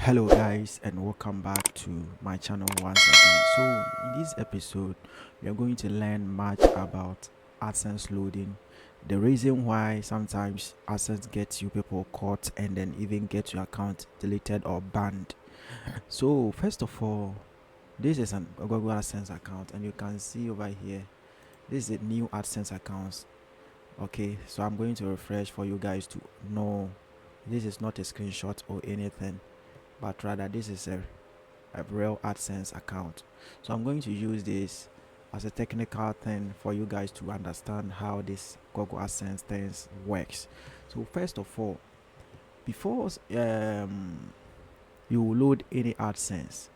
Hello guys, and welcome back to my channel once again. So in this episode we are going to learn much about AdSense loading, the reason why sometimes AdSense gets you people caught and then even get your account deleted or banned. So first of all, this is a Google AdSense account, and you can see over here this is a new AdSense account. Okay, so I'm going to refresh for you guys to know this is not a screenshot or anything, but rather this is a real AdSense account. So I'm going to use this as a technical thing for you guys to understand how this Google AdSense things works. So first of all, before you load any AdSense,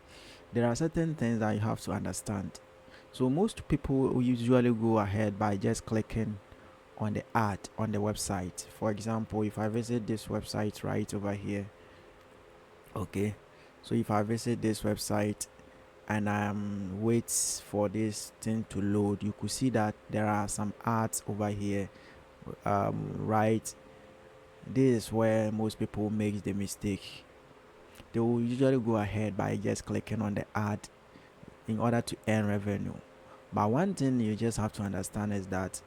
there are certain things that you have to understand. So most people usually go ahead by just clicking on the ad on the website. For example, if I visit this website right over here, okay, so if I visit this website and wait for this thing to load, you could see that there are some ads over here. Right, this is where most people make the mistake. They will usually go ahead by just clicking on the ad in order to earn revenue. But one thing you just have to understand is that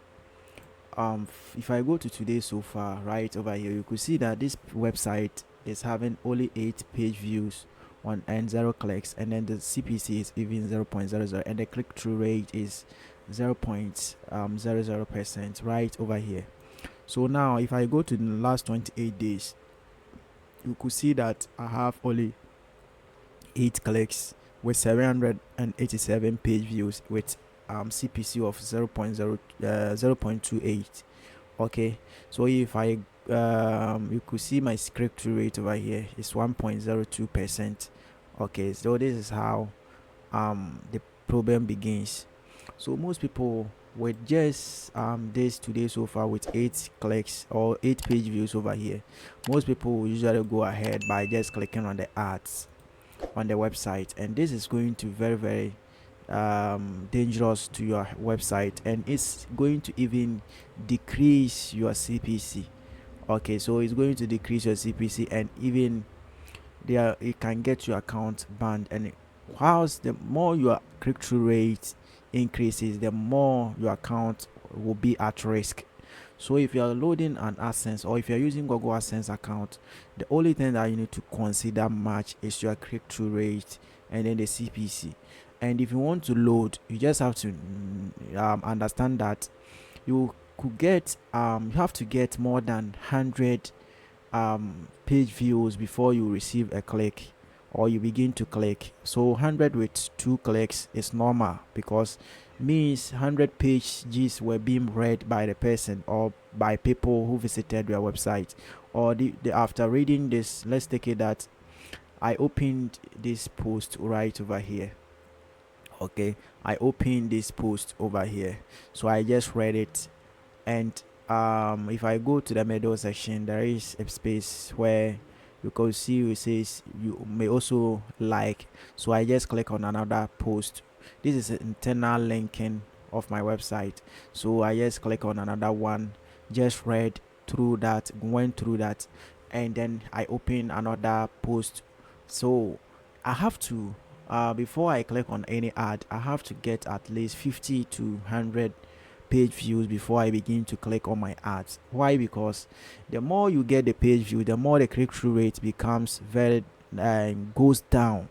if I go to today's so far right over here, you could see that this website is having only 8 page views on and 0 clicks, and then the CPC is even 0.00, and the click-through rate is 0.00% right over here. So now if I go to the last 28 days, you could see that I have only 8 clicks with 787 page views with CPC of 0.28. Okay, so if I you could see my script rate over here is 1.02%. Okay, so this is how the problem begins. So most people with just this today so far with 8 clicks or 8 page views over here, most people will usually go ahead by just clicking on the ads on the website, and this is going to very dangerous to your website, and it's going to even decrease your CPC. Okay, so it's going to decrease your CPC, and even there it can get your account banned. And whilst the more your click-through rate increases, the more your account will be at risk. So if you are loading an AdSense, or if you're using Google AdSense account, the only thing that you need to consider much is your click-through rate and then the CPC. And if you want to load, you just have to understand that you could get you have to get more than 100 page views before you receive a click or you begin to click. So 100 with 2 clicks is normal, because means 100 pages were being read by the person or by people who visited your website. Or after reading this, let's take it that I opened this post right over here. Okay, I opened this post over here, so I just read it. And if I go to the middle section, there is a space where you can see it says you may also like. So I just click on another post. This is internal linking of my website, so I just click on another one, just read through that, went through that, and then I open another post. So I have to before I click on any ad, I have to get at least 50 to 100 page views before I begin to click on my ads. Why? Because the more you get the page view, the more the click-through rate becomes very goes down,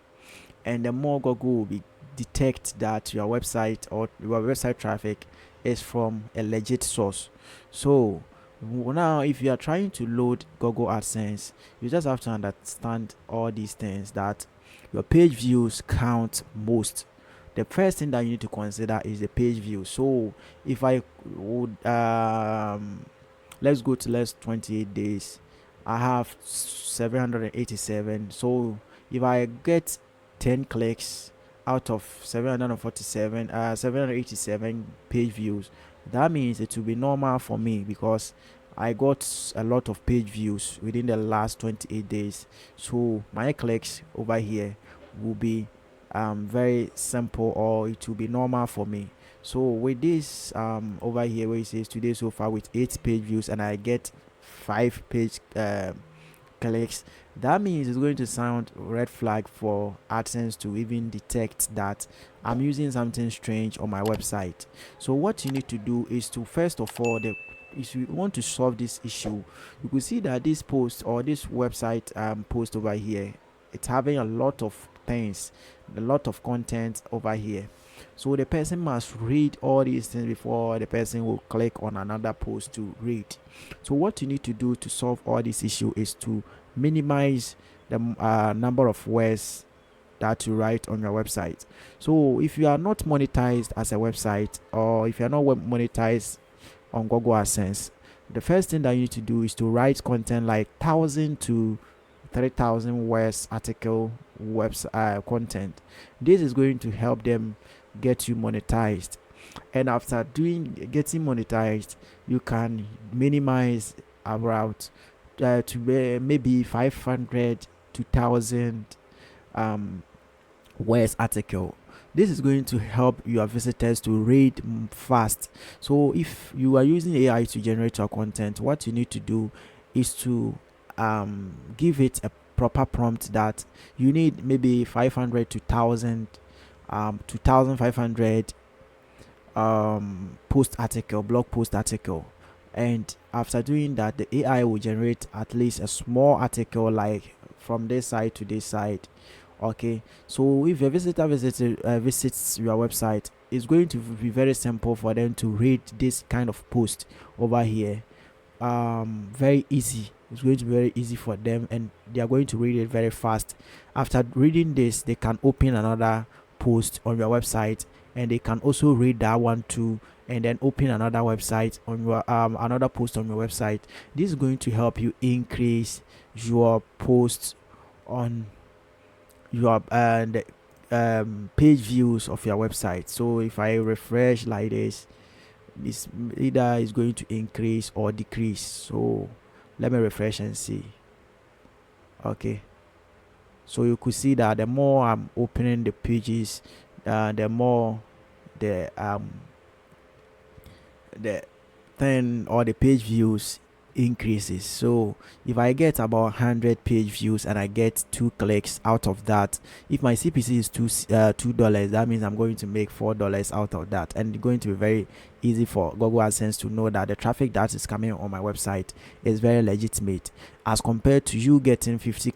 and the more Google will be detect that your website or your website traffic is from a legit source. So now if you are trying to load Google AdSense, you just have to understand all these things, that your page views count most. The first thing that you need to consider is the page view. So if I would let's go to last 28 days, I have 787. So if I get 10 clicks out of 787 page views, that means it will be normal for me, because I got a lot of page views within the last 28 days. So my clicks over here will be very simple, or it will be normal for me. So with this over here where it says today so far with 8 page views, and I get 5 page clicks, that means it's going to sound red flag for AdSense to even detect that I'm using something strange on my website. So what you need to do is to, first of all, if you want to solve this issue, you could see that this post or this website post over here, it's having a lot of things, a lot of content over here. So the person must read all these things before the person will click on another post to read. So what you need to do to solve all this issue is to minimize the number of words that you write on your website. So if you are not monetized as a website, or if you are not monetized on Google AdSense, the first thing that you need to do is to write content like 1,000 to 3,000 words article website content. This is going to help them get you monetized, and after getting monetized, you can minimize about to maybe 500 to 1,000 words article. This is going to help your visitors to read fast. So if you are using AI to generate your content, what you need to do is to give it a proper prompt that you need maybe 500 to 1,000 to 1,500 post article, blog post article. And after doing that, the AI will generate at least a small article like from this side to this side. Okay, so if a visitor visits your website, it's going to be very simple for them to read this kind of post over here. Very easy. It's going to be very easy for them, and they are going to read it very fast. After reading this, they can open another post on your website, and they can also read that one too, and then open another website on your another post on your website. This is going to help you increase your posts on your page views of your website. So if I refresh like this, this either is going to increase or decrease. So let me refresh and see. Okay, so you could see that the more I'm opening the pages, the more the thing or the page views increases. So if I get about 100 page views and I get 2 clicks out of that, if my CPC is $2, that means I'm going to make $4 out of that, and it's going to be very easy for Google AdSense to know that the traffic that is coming on my website is very legitimate, as compared to you getting 50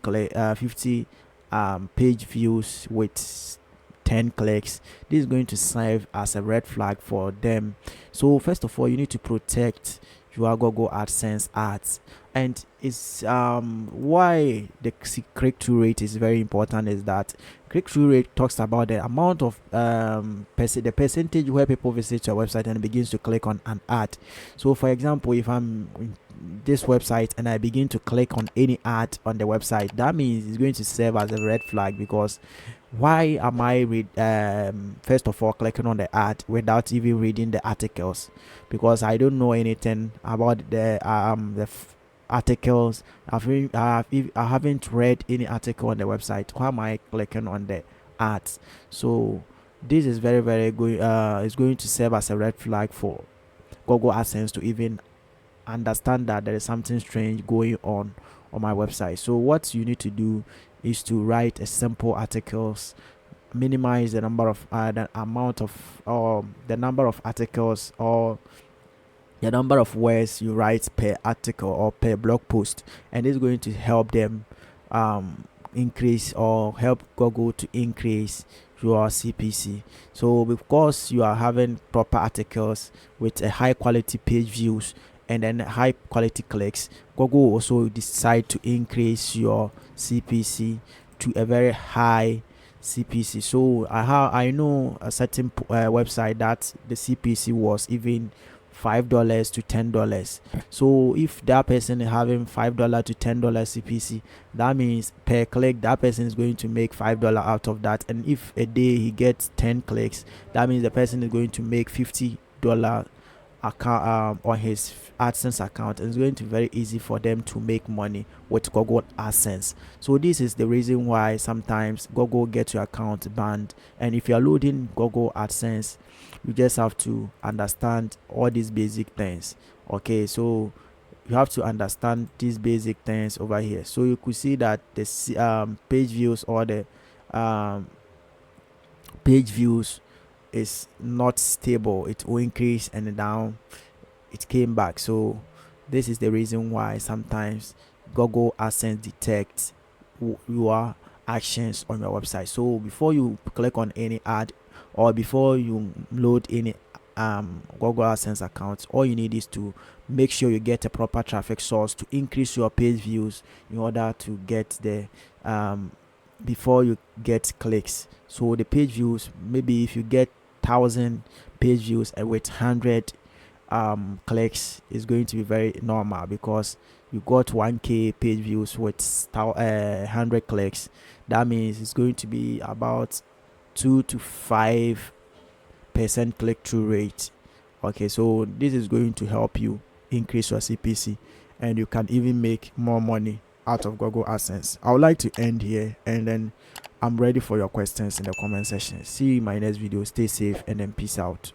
page views with 10 clicks. This is going to serve as a red flag for them. So first of all, you need to protect your Google AdSense ads, and it's why the click-through rate is very important is that click-through rate talks about the amount of the percentage where people visit your website and begins to click on an ad. So for example, if I'm in this website and I begin to click on any ad on the website, that means it's going to serve as a red flag, because why am I first of all clicking on the ad without even reading the articles? Because I don't know anything about the articles. I haven't read any article on the website. Why am I clicking on the ads? So this is very good. It's going to serve as a red flag for Google AdSense to even understand that there is something strange going on my website. So what you need to do is to write a simple articles, minimize the number of the amount of the number of articles or the number of words you write per article or per blog post, and it's going to help them increase or help Google to increase your CPC. So because you are having proper articles with a high quality page views and then high quality clicks, Google also decide to increase your CPC to a very high CPC. So I know a certain website that the CPC was even $5 to $10. So if that person is having $5 to $10 CPC, that means per click that person is going to make $5 out of that. And if a day he gets 10 clicks, that means the person is going to make $50 account on his AdSense account, and it's going to be very easy for them to make money with Google AdSense. So this is the reason why sometimes Google gets your account banned. And if you are loading Google AdSense, you just have to understand all these basic things. Okay, so you have to understand these basic things over here. So you could see that the page views, or the um, page views is not stable. It will increase and down. It came back. So this is the reason why sometimes Google AdSense detects your actions on your website. So before you click on any ad, or before you load any Google AdSense account, all you need is to make sure you get a proper traffic source to increase your page views in order to get the before you get clicks. So the page views, maybe if you get 1,000 page views and with 100 clicks, is going to be very normal, because you got 1k page views with 100 clicks. That means it's going to be about 2 to 5% click-through rate. Okay, so this is going to help you increase your CPC, and you can even make more money out of Google AdSense. I would like to end here, and then I'm ready for your questions in the comment section. See you in my next video. Stay safe, and then peace out.